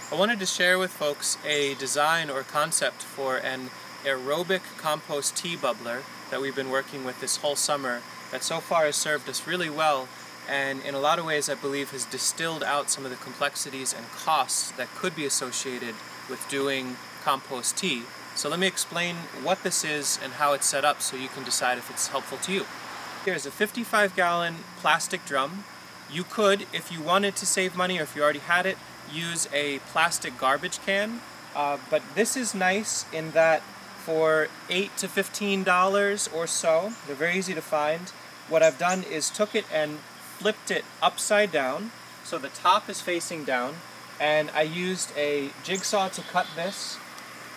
I wanted to share with folks a design or concept for an aerobic compost tea bubbler that we've been working with this whole summer that so far has served us really well, and in a lot of ways I believe has distilled out some of the complexities and costs that could be associated with doing compost tea. So let me explain what this is and how it's set up so you can decide if it's helpful to you. Here's a 55-gallon plastic drum. You could, if you wanted to save money or if you already had it, use a plastic garbage can, but this is nice in that for $8 to $15 or so, they're very easy to find. What I've done is took it and flipped it upside down, so the top is facing down, and I used a jigsaw to cut this.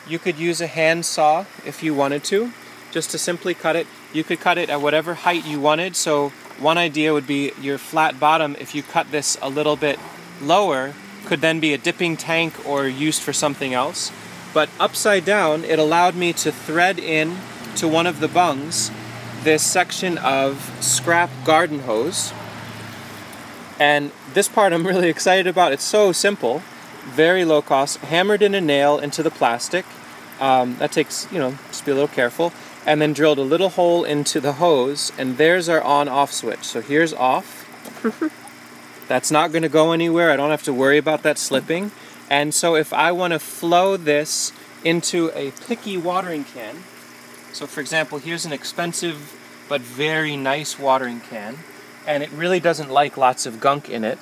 You could use a hand saw if you wanted to, just to simply cut it. You could cut it at whatever height you wanted, so one idea would be your flat bottom, if you cut this a little bit lower, could then be a dipping tank or used for something else. But upside down, it allowed me to thread in to one of the bungs this section of scrap garden hose. And this part I'm really excited about. It's so simple, very low cost. Hammered in a nail into the plastic. That takes, just be a little careful. And then drilled a little hole into the hose, and there's our on-off switch. So here's off. That's not going to go anywhere. I don't have to worry about that slipping. And so if I want to flow this into a picky watering can, so for example, here's an expensive but very nice watering can, and it really doesn't like lots of gunk in it.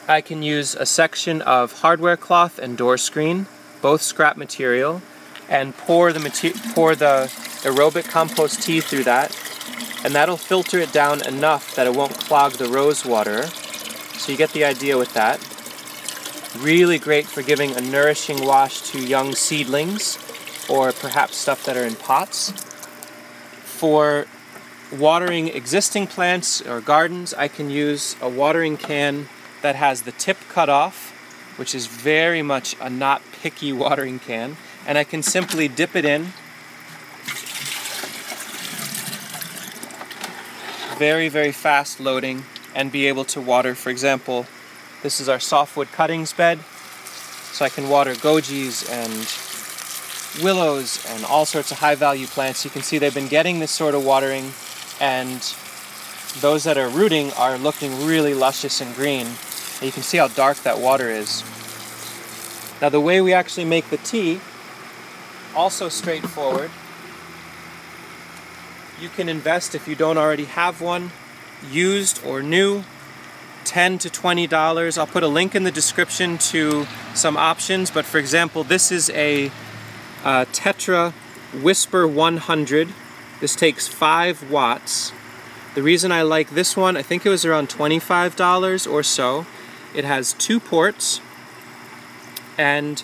I can use a section of hardware cloth and door screen, both scrap material, and pour the aerobic compost tea through that, and that'll filter it down enough that it won't clog the rose water. So you get the idea with that. Really great for giving a nourishing wash to young seedlings, or perhaps stuff that are in pots. For watering existing plants or gardens, I can use a watering can that has the tip cut off, which is very much a not picky watering can, and I can simply dip it in. Very, very fast loading, and be able to water. For example, this is our softwood cuttings bed, so I can water gojis and willows and all sorts of high-value plants. You can see they've been getting this sort of watering, and those that are rooting are looking really luscious and green. And you can see how dark that water is. Now the way we actually make the tea, also straightforward. You can invest, if you don't already have one, used or new, $10 to $20. I'll put a link in the description to some options, but for example, this is a Tetra Whisper 100. This takes 5 watts. The reason I like this one, I think it was around $25 or so. It has 2 ports, and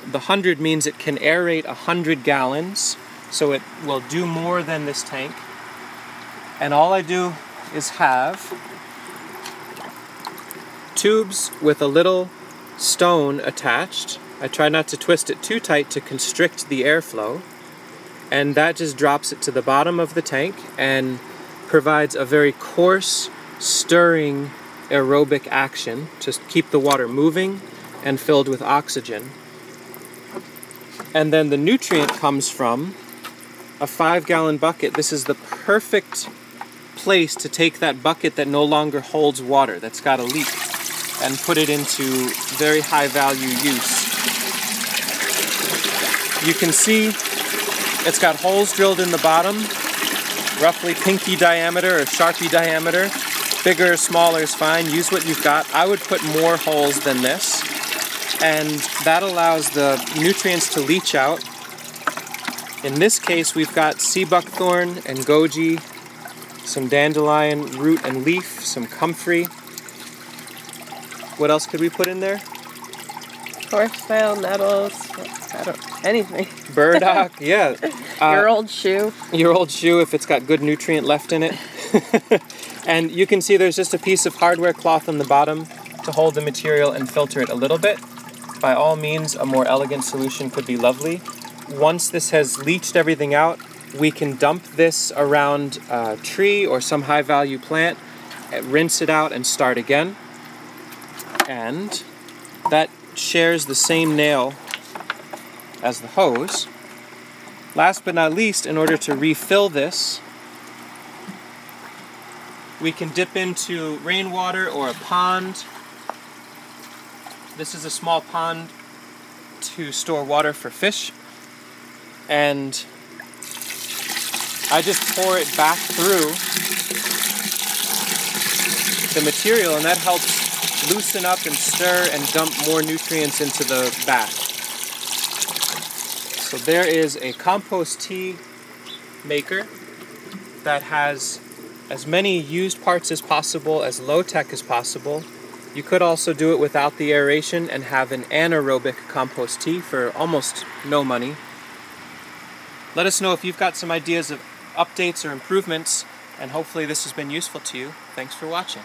the 100 means it can aerate 100 gallons, so it will do more than this tank. And all I do is have tubes with a little stone attached. I try not to twist it too tight to constrict the airflow, and that just drops it to the bottom of the tank and provides a very coarse, stirring aerobic action to keep the water moving and filled with oxygen. And then the nutrient comes from a 5-gallon bucket. This is the perfect place to take that bucket that no longer holds water, that's got a leak, and put it into very high value use. You can see it's got holes drilled in the bottom, roughly pinky diameter or Sharpie diameter. Bigger or smaller is fine, use what you've got. I would put more holes than this, and that allows the nutrients to leach out. In this case, we've got sea buckthorn and goji, some dandelion root and leaf, some comfrey. What else could we put in there? Horsetail, nettles, anything. Burdock, yeah. Your old shoe. Your old shoe if it's got good nutrient left in it. And you can see there's just a piece of hardware cloth on the bottom to hold the material and filter it a little bit. By all means, a more elegant solution could be lovely. Once this has leached everything out, we can dump this around a tree or some high-value plant, rinse it out, and start again. And that shares the same nail as the hose. Last but not least, in order to refill this, we can dip into rainwater or a pond. This is a small pond to store water for fish, and I just pour it back through the material, and that helps loosen up and stir and dump more nutrients into the bath. So there is a compost tea maker that has as many used parts as possible, as low tech as possible. You could also do it without the aeration and have an anaerobic compost tea for almost no money. Let us know if you've got some ideas of updates or improvements, and hopefully this has been useful to you. Thanks for watching.